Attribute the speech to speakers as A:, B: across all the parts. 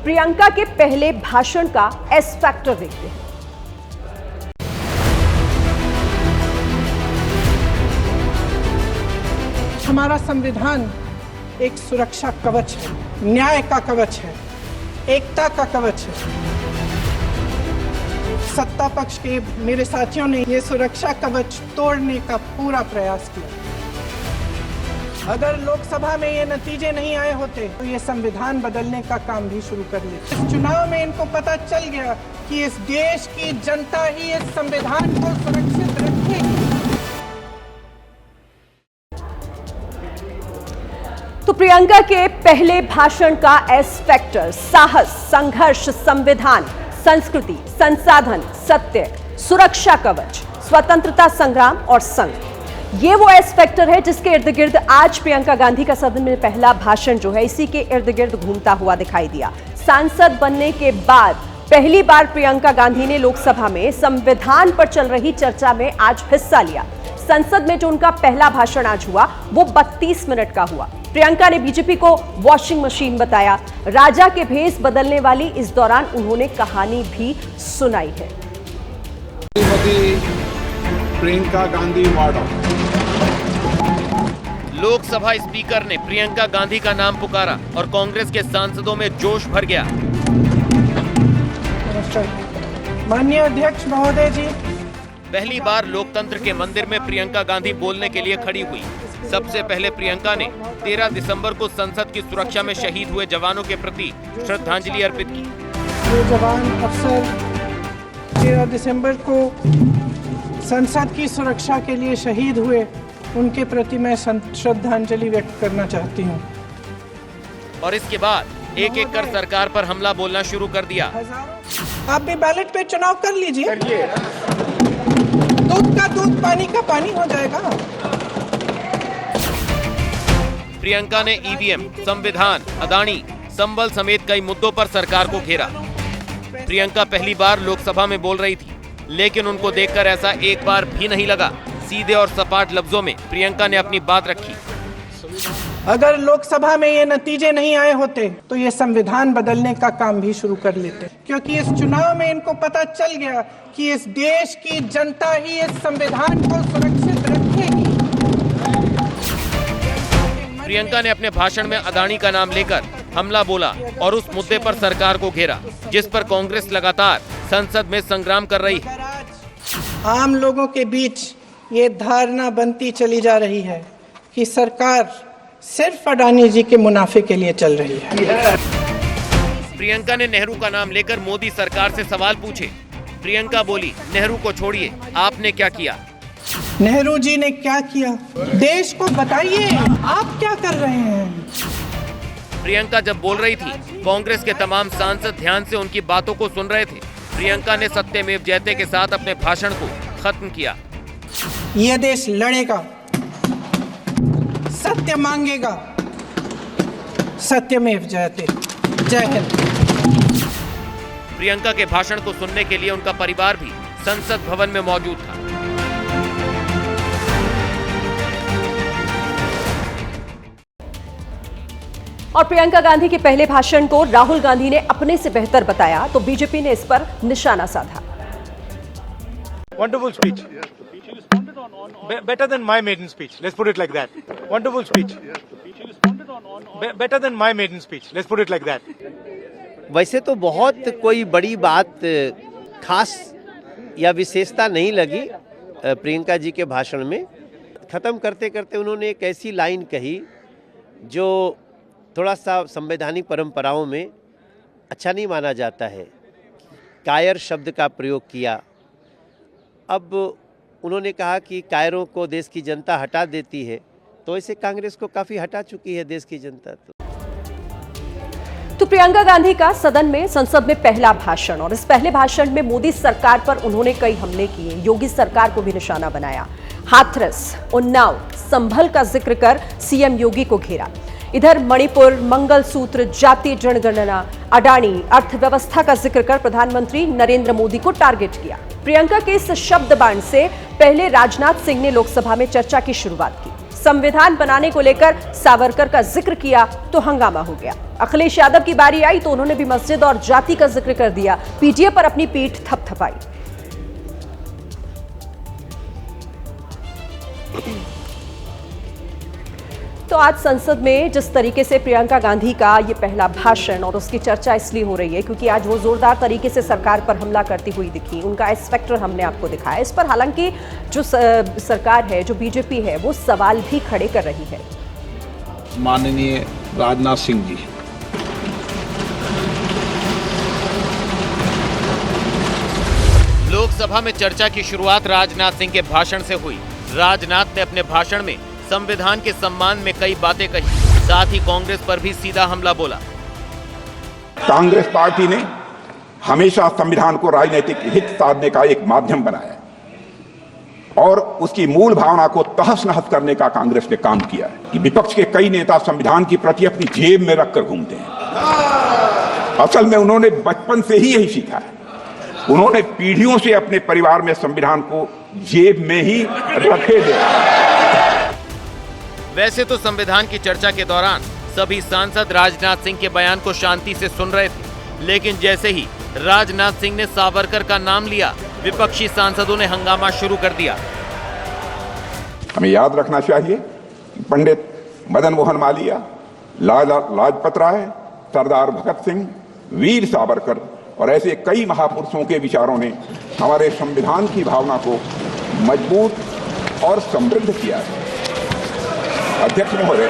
A: प्रियंका के पहले भाषण का एस फैक्टर देखते हैं।
B: हमारा संविधान एक सुरक्षा कवच है, न्याय का कवच है, एकता का कवच है। सत्ता पक्ष के मेरे साथियों ने ये सुरक्षा कवच तोड़ने का पूरा प्रयास किया। अगर लोकसभा में ये नतीजे नहीं आए होते तो ये संविधान बदलने का काम भी शुरू कर लेते। इस चुनाव में इनको पता चल गया कि इस देश की जनता ही इस संविधान को सुरक्षित रखेगी।
A: तो प्रियंका के पहले भाषण का एस फैक्टर साहस, संघर्ष, संविधान, संस्कृति, संसाधन, सत्य, सुरक्षा कवच, स्वतंत्रता संग्राम और संघ, ये वो एस फैक्टर है जिसके इर्द गिर्द आज प्रियंका गांधी का सदन में पहला भाषण जो है इसी के इर्द गिर्द घूमता हुआ दिखाई दिया। सांसद बनने के बाद पहली बार प्रियंका गांधी ने लोकसभा में संविधान पर चल रही चर्चा में आज हिस्सा लिया। संसद में जो उनका पहला भाषण आज हुआ वो 32 मिनट का हुआ। प्रियंका ने बीजेपी को वॉशिंग मशीन बताया। राजा के भेष बदलने वाली इस दौरान उन्होंने कहानी भी सुनाई है।
C: प्रियंका गांधी वाड़ा।
D: लोकसभा स्पीकर ने प्रियंका गांधी का नाम पुकारा और कांग्रेस के सांसदों में जोश भर गया।
B: माननीय अध्यक्ष महोदय जी,
D: पहली बार लोकतंत्र के मंदिर में प्रियंका गांधी बोलने के लिए खड़ी हुई। सबसे पहले प्रियंका ने 13 दिसंबर को संसद की सुरक्षा में शहीद हुए जवानों के प्रति श्रद्धांजलि अर्पित की।
B: ये जवान अफसर 13 दिसंबर को संसद की सुरक्षा के लिए शहीद हुए, उनके प्रति मैं श्रद्धांजलि व्यक्त करना चाहती हूँ।
D: और इसके बाद एक एक कर सरकार पर हमला बोलना शुरू कर दिया।
B: आप भी बैलेट पे चुनाव कर लीजिए, दूध का दूध, पानी का पानी हो जाएगा।
D: प्रियंका ने ईवीएम, संविधान, अदानी, संबल समेत कई मुद्दों पर सरकार को घेरा। प्रियंका पहली बार लोकसभा में बोल रही थी, लेकिन उनको देखकर ऐसा एक बार भी नहीं लगा। सीधे और सपाट लफ्जों में प्रियंका ने अपनी बात रखी।
B: अगर लोकसभा में ये नतीजे नहीं आए होते तो ये संविधान बदलने का काम भी शुरू कर लेते, क्योंकि इस चुनाव में इनको पता चल गया कि इस देश की जनता ही इस संविधान को सुरक्षित रखेगी।
D: प्रियंका ने अपने भाषण में अदानी का नाम लेकर हमला बोला और उस मुद्दे पर सरकार को घेरा जिस पर कांग्रेस लगातार संसद में संग्राम कर रही है।
B: आम लोगों के बीच ये धारणा बनती चली जा रही है कि सरकार सिर्फ अडानी जी के मुनाफे के लिए चल रही है।
D: प्रियंका ने नेहरू का नाम लेकर मोदी सरकार से सवाल पूछे। प्रियंका बोली, नेहरू को छोड़िए, आपने क्या किया?
B: नेहरू जी ने क्या किया, देश को बताइए, आप क्या कर रहे हैं?
D: प्रियंका जब बोल रही थी, कांग्रेस के तमाम सांसद ध्यान से उनकी बातों को सुन रहे थे। प्रियंका ने सत्यमेव जयते के साथ अपने भाषण को खत्म किया।
B: यह देश लड़ेगा, सत्य मांगेगा, सत्यमेव जयते। जय हिंद।
D: प्रियंका के भाषण को सुनने के लिए उनका परिवार भी संसद भवन में मौजूद था।
A: और प्रियंका गांधी के पहले भाषण को राहुल गांधी ने अपने से बेहतर बताया तो बीजेपी ने इस पर निशाना साधा।
E: Wonderful speech. Better than my maiden speech. Let's put it like that. Wonderful speech. Better than my maiden speech. Let's put it like that.
F: वैसे तो बहुत कोई बड़ी बात खास या विशेषता नहीं लगी प्रियंका जी के भाषण में। खत्म करते करते उन्होंने एक ऐसी लाइन कही जो थोड़ा सा संवैधानिक परंपराओं में अच्छा नहीं माना जाता है। कायर शब्द का प्रयोग किया। अब उन्होंने कहा कि कायरों को देश की जनता हटा देती है, तो ऐसे कांग्रेस को काफ़ी हटा चुकी है देश की जनता।
A: तो प्रियंका गांधी का सदन में संसद में पहला भाषण, और इस पहले भाषण में मोदी सरकार पर उन्होंने कई हमले किए, योगी सरकार को भी निशाना बनाया। हाथरस, उन्नाव, संभल का जिक्र कर सीएम योगी को घेरा। इधर मणिपुर, मंगलसूत्र, जातीय जनगणना, अडानी, अर्थव्यवस्था का जिक्र कर प्रधानमंत्री नरेंद्र मोदी को टारगेट किया। प्रियंका के इस शब्द बाण से पहले राजनाथ सिंह ने लोकसभा में चर्चा की शुरुआत की। संविधान बनाने को लेकर सावरकर का जिक्र किया तो हंगामा हो गया। अखिलेश यादव की बारी आई तो उन्होंने भी मस्जिद और जाति का जिक्र कर दिया। पीटीए पर अपनी पीठ थपथपाई। तो आज संसद में जिस तरीके से प्रियंका गांधी का ये पहला भाषण और उसकी चर्चा इसलिए हो रही है क्योंकि आज वो जोरदार तरीके से सरकार पर हमला करती हुई दिखी। उनका एस फैक्टर हमने आपको दिखाया। इस पर हालांकि जो सरकार है, जो बीजेपी है, वो सवाल भी खड़े कर रही है।
C: माननीय राजनाथ सिंह जी,
D: लोकसभा में चर्चा की शुरुआत राजनाथ सिंह के भाषण से हुई। राजनाथ ने अपने भाषण में संविधान के सम्मान में कई बातें कही, साथ ही कांग्रेस पर भी सीधा हमला बोला।
G: कांग्रेस पार्टी ने हमेशा संविधान को राजनीतिक हित साधने का एक माध्यम बनाया और उसकी मूल भावना को तहस नहस करने का कांग्रेस ने काम किया है कि विपक्ष के कई नेता संविधान की प्रति अपनी जेब में रखकर घूमते हैं। असल में उन्होंने बचपन से ही यही सीखा है। उन्होंने पीढ़ियों से अपने परिवार में संविधान को जेब में ही रखे दिया।
D: वैसे तो संविधान की चर्चा के दौरान सभी सांसद राजनाथ सिंह के बयान को शांति से सुन रहे थे, लेकिन जैसे ही राजनाथ सिंह ने सावरकर का नाम लिया, विपक्षी सांसदों ने हंगामा शुरू कर दिया।
G: हमें याद रखना चाहिए कि पंडित मदन मोहन मालवीय, लाला लाजपत राय, सरदार भगत सिंह, वीर सावरकर और ऐसे कई महापुरुषों के विचारों ने हमारे संविधान की भावना को मजबूत और समृद्ध किया है। अध्यक्ष महोदय,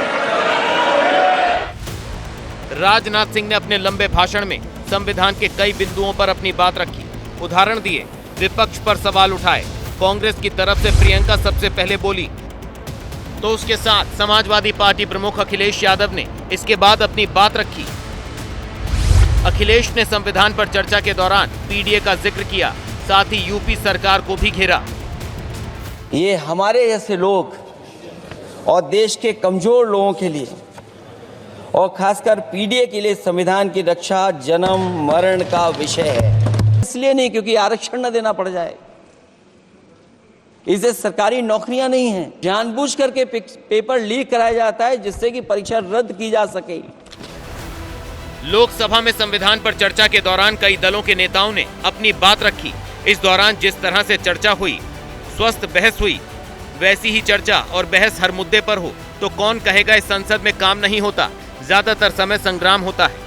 D: राजनाथ सिंह ने अपने लंबे भाषण में संविधान के कई बिंदुओं पर अपनी बात रखी, उदाहरण दिए, विपक्ष पर सवाल उठाए। कांग्रेस की तरफ से प्रियंका सबसे पहले बोली तो उसके साथ समाजवादी पार्टी प्रमुख अखिलेश यादव ने इसके बाद अपनी बात रखी। अखिलेश ने संविधान पर चर्चा के दौरान पीडीए का जिक्र किया, साथ ही यूपी सरकार को भी घेरा।
H: ये हमारे जैसे लोग और देश के कमजोर लोगों के लिए और खासकर पीडीए के लिए संविधान की रक्षा जन्म मरण का विषय है। इसलिए नहीं क्योंकि आरक्षण न देना पड़ जाए, इसे सरकारी नौकरियां नहीं हैं। जानबूझ करके पेपर लीक कराया जाता है जिससे कि परीक्षा रद्द की जा सके।
D: लोकसभा में संविधान पर चर्चा के दौरान कई दलों के नेताओं ने अपनी बात रखी। इस दौरान जिस तरह से चर्चा हुई, स्वस्थ बहस हुई, वैसी ही चर्चा और बहस हर मुद्दे पर हो तो कौन कहेगा इस संसद में काम नहीं होता। ज्यादातर समय संग्राम होता है।